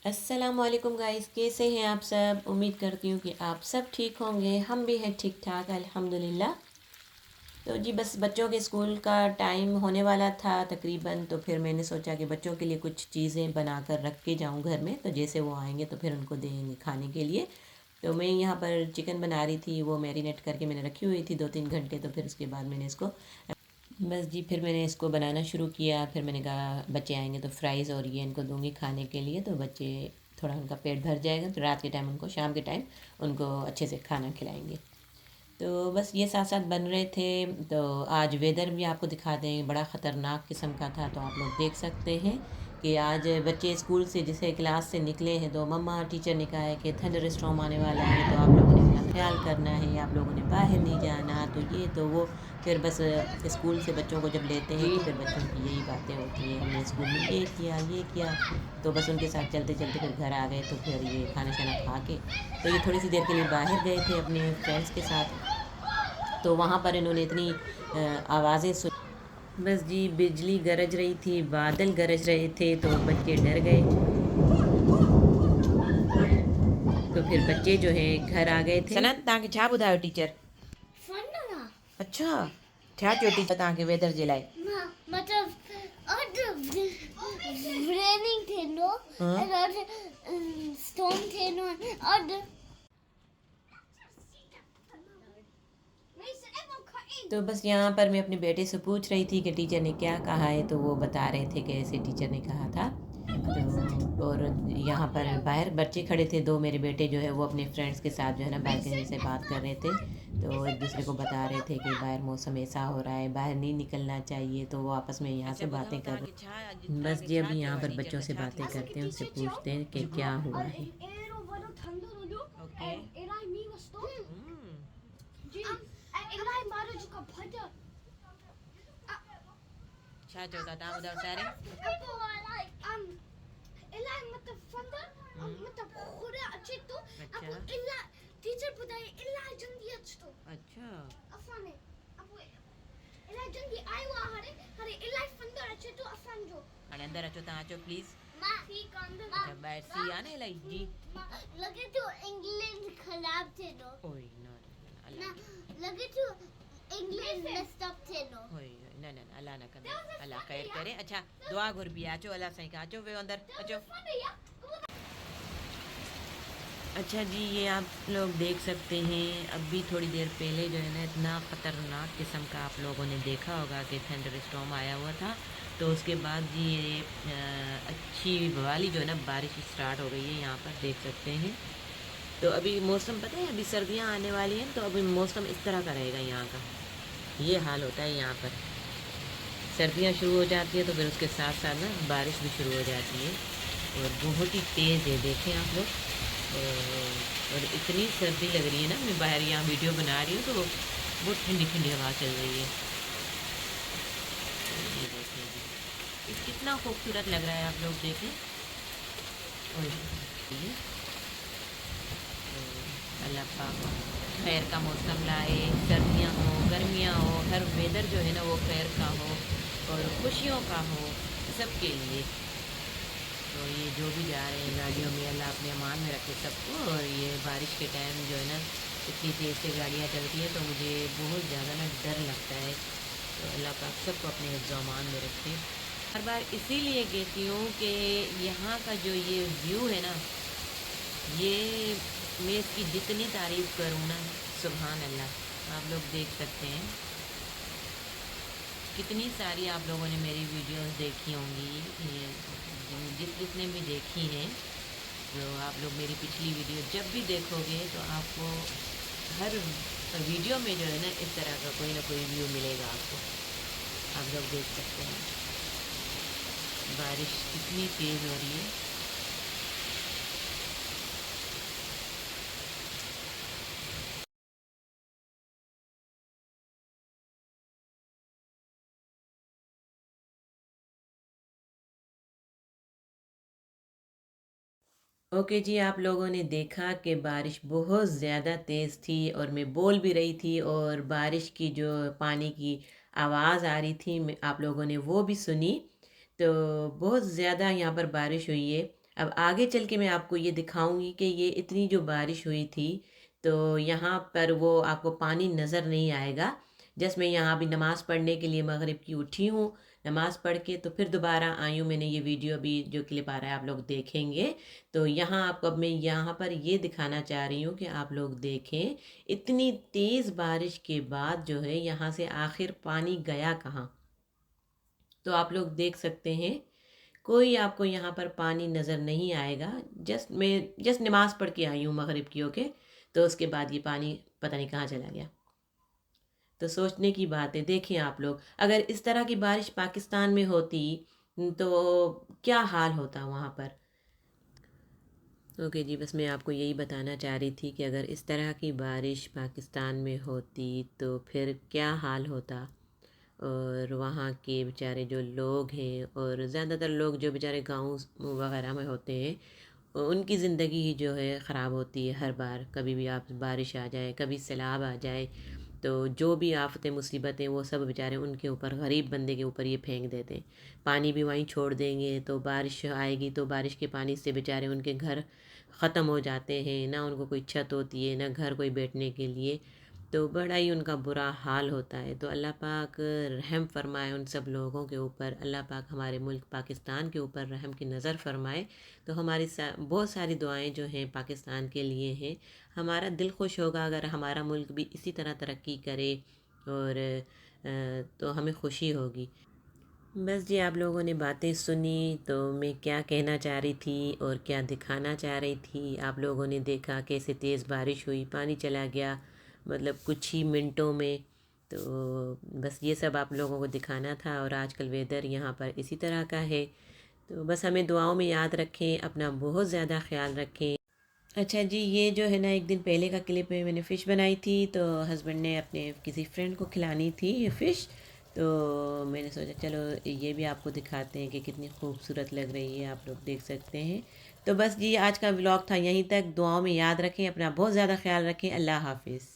अस्सलामुअलैकुम गाइस, कैसे हैं आप सब। उम्मीद करती हूँ कि आप सब ठीक होंगे। हम भी हैं ठीक ठाक अल्हम्दुलिल्लाह। तो जी बस बच्चों के स्कूल का टाइम होने वाला था तकरीबन, तो फिर मैंने सोचा कि बच्चों के लिए कुछ चीज़ें बना कर रख के जाऊँ घर में, तो जैसे वो आएंगे तो फिर उनको देंगे खाने के लिए। तो मैं यहाँ पर चिकन बना रही थी, वो मैरिनेट करके मैंने रखी हुई थी 2-3 घंटे। तो फिर उसके बाद मैंने इसको बस जी फिर मैंने इसको बनाना शुरू किया। फिर मैंने कहा बच्चे आएंगे तो फ्राइज़ और ये इनको दूंगी खाने के लिए, तो बच्चे थोड़ा उनका पेट भर जाएगा, तो रात के टाइम उनको, शाम के टाइम उनको अच्छे से खाना खिलाएंगे। तो बस ये साथ साथ बन रहे थे। तो आज वेदर भी आपको दिखा दें, बड़ा ख़तरनाक किस्म का था। तो आप लोग देख सकते हैं कि आज बच्चे स्कूल से जैसे क्लास से निकले हैं तो मम्मा टीचर ने कहा है कि थंडर स्टॉर्म आने वाला है, तो आप लोगों ने अपना ख्याल करना है, आप लोगों ने बाहर नहीं जाना, तो ये तो वो। फिर बस स्कूल से बच्चों को जब लेते हैं तो फिर बच्चों की यही बातें होती हैं, हमने स्कूल में ये किया ये किया। तो बस उनके साथ चलते चलते फिर घर आ गए। तो फिर ये खाना शाना खा के तो ये थोड़ी सी देर के लिए बाहर गए थे अपने फ्रेंड्स के साथ। तो वहाँ पर इन्होंने इतनी आवाज़ें सुन, बस जी बिजली गरज रही थी, बादल गरज रहे थे, तो बच्चे डर गए। तो फिर बच्चे जो है घर आ गए थे। सनत तव्हांखे छा ॿुधायो टीचर? अच्छा, छा चयो टीचर तव्हांखे वेदर जे लाइ? मतलब रेनिंग थे नो हाँ। और स्टॉर्म थे नो और तो बस यहाँ पर मैं अपने बेटे से पूछ रही थी कि टीचर ने क्या कहा है, तो वो बता रहे थे कि ऐसे टीचर ने कहा था। तो और यहाँ पर बाहर बच्चे खड़े थे, दो मेरे बेटे जो है वो अपने फ्रेंड्स के साथ जो है ना बालकनी से बात कर रहे थे। तो एक दूसरे को बता रहे थे कि बाहर मौसम ऐसा हो रहा है, बाहर नहीं निकलना चाहिए, तो वो आपस में यहाँ से बातें कर रहे। बस जी अभी यहाँ पर बच्चों से बातें करते हैं, उनसे पूछते हैं कि क्या हुआ है। ओके। छा चओ था तव्हां ॿुधायो सारे? अच्छा टीचर बुधाए इलाही जल्दी अच तो अच्छा। असाने अब इलाही जल्दी आयो आ हरे हरे इलाही फंदर अचे तो असान जो हाणे अंदरि अचो, तव्हां अचो प्लीज़। मां ठीक अंदर अच्छा ॿाहिरि सी आहे न इलाही जी। लगे तो इंग्लैंड खराब थे नो ओए न न ना अलाह लगे तो इंग्लैंड मेस्ड अप थे नो ओए न न अलाह न कंदा, अलाह ख़ैर करे। अच्छा दुआ घुरबी आहे, अचो अलाह साईं खां, अचो वियो अंदरि अचो। अच्छा जी ये आप लोग देख सकते हैं, अभी थोड़ी देर पहले जो है ना इतना ख़तरनाक किस्म का आप लोगों ने देखा होगा कि थंडर स्टॉर्म आया हुआ था। तो उसके बाद जी ये अच्छी वाली जो है ना बारिश स्टार्ट हो गई है, यहाँ पर देख सकते हैं। तो अभी मौसम पता है, अभी सर्दियाँ आने वाली हैं, तो अभी मौसम इस तरह का रहेगा यहाँ का। ये हाल होता है यहाँ पर, सर्दियाँ शुरू हो जाती है तो फिर उसके साथ साथ ना बारिश भी शुरू हो जाती है, और बहुत ही तेज़ है, देखें आप लोग। और इतनी सर्दी लग रही है ना, मैं बाहर यहाँ वीडियो बना रही हूँ तो बहुत ठंडी ठंडी हवा चल रही है। तो ये देखें जी, ये कितना खूबसूरत लग रहा है, आप लोग देखें। और ये तो अल्लाह पाक खैर का मौसम लाए, सर्दियाँ हो गर्मियाँ हो, हर वेदर जो है ना वो खैर का हो और खुशियों का हो सबके लिए। तो ये जो भी जा रहे हैं गाड़ियों में, अल्लाह अपने अमान में रखे सबको। और ये बारिश के टाइम जो है ना इतनी तेज़ से गाड़ियाँ चलती हैं तो मुझे बहुत ज़्यादा ना डर लगता है। तो अल्लाह पाक सबको अपने हिफ्ज़ व अमान में रखे। हर बार इसीलिए कहती हूँ कि यहाँ का जो ये व्यू है ना, ये मैं इसकी जितनी तारीफ़ करूँ ना, सुभान अल्लाह। आप लोग देख सकते हैं कितनी सारी आप लोगों ने मेरी वीडियोस देखी होंगी, ये जिसने भी देखी है। तो आप लोग मेरी पिछली वीडियो जब भी देखोगे तो आपको हर वीडियो में जो है ना इस तरह का कोई ना कोई व्यू मिलेगा आपको। आप लोग देख सकते हैं बारिश कितनी तेज़ हो रही है। ओके जी, आप लोगों ने देखा कि बारिश बहुत ज़्यादा तेज़ थी और मैं बोल भी रही थी, और बारिश की जो पानी की आवाज़ आ रही थी आप लोगों ने वो भी सुनी। तो बहुत ज़्यादा यहाँ पर बारिश हुई है। अब आगे चल के मैं आपको ये दिखाऊंगी कि ये इतनी जो बारिश हुई थी तो यहाँ पर वो आपको पानी नज़र नहीं आएगा। जस्ट मैं यहाँ अभी नमाज़ पढ़ने के लिए मगरिब की उठी हूँ, नमाज़ पढ़ के तो फिर दोबारा आई हूँ। मैंने ये वीडियो अभी जो क्लिप आ रहा है आप लोग देखेंगे। तो यहाँ आपको अब मैं यहाँ पर ये दिखाना चाह रही हूँ कि आप लोग देखें इतनी तेज़ बारिश के बाद जो है यहाँ से आखिर पानी गया कहाँ। तो आप लोग देख सकते हैं कोई आपको यहाँ पर पानी नज़र नहीं आएगा। जस्ट नमाज़ पढ़ के आई हूँ मगरिब की होके, तो उसके बाद ये पानी पता नहीं कहाँ चला गया। तो सोचने की बात है। देखें आप लोग, अगर इस तरह की बारिश पाकिस्तान में होती तो क्या हाल होता वहाँ पर। ओके जी, बस मैं आपको यही बताना चाह रही थी कि अगर इस तरह की बारिश पाकिस्तान में होती तो फिर क्या हाल होता। और वहाँ के बेचारे जो लोग हैं, और ज़्यादातर लोग जो बेचारे गाँव वगैरह में होते हैं, उनकी ज़िंदगी ही जो है ख़राब होती है। हर बार कभी भी आप बारिश आ जाए, कभी सैलाब आ जाए, तो जो भी आफ़तें मुसीबतें वो सब बेचारे उनके ऊपर, गरीब बंदे के ऊपर ये फेंक देते हैं। पानी भी वहीं छोड़ देंगे तो बारिश आएगी तो बारिश के पानी से बेचारे उनके घर ख़त्म हो जाते हैं, ना उनको कोई छत होती है, ना घर कोई बैठने के लिए। तो बड़ा ही उनका बुरा हाल होता है। तो अल्लाह पाक रहम फरमाए उन सब लोगों के ऊपर। अल्लाह पाक हमारे मुल्क पाकिस्तान के ऊपर रहम की नज़र फरमाए। तो हमारी बहुत सारी दुआएं जो हैं पाकिस्तान के लिए हैं। हमारा दिल खुश होगा अगर हमारा मुल्क भी इसी तरह तरक्की करे, और तो हमें खुशी होगी। बस जी, आप लोगों ने बातें सुनी तो मैं क्या कहना चाह रही थी और क्या दिखाना चाह रही थी आप लोगों ने देखा। कैसे तेज़ बारिश हुई, पानी चला गया मतलब कुछ ही मिनटों में। तो बस ये सब आप लोगों को दिखाना था। और आजकल वेदर यहाँ पर इसी तरह का है। तो बस हमें दुआओं में याद रखें, अपना बहुत ज़्यादा ख्याल रखें। अच्छा जी, ये जो है ना, एक दिन पहले का क्लिप में मैंने फ़िश बनाई थी, तो हस्बैंड ने अपने किसी फ्रेंड को खिलानी थी ये फ़िश। तो मैंने सोचा चलो ये भी आपको दिखाते हैं कि कितनी खूबसूरत लग रही है, आप लोग देख सकते हैं। तो बस जी, आज का व्लॉग था यहीं तक। दुआओं में याद रखें, अपना बहुत ज़्यादा ख्याल रखें। अल्लाह हाफिज़।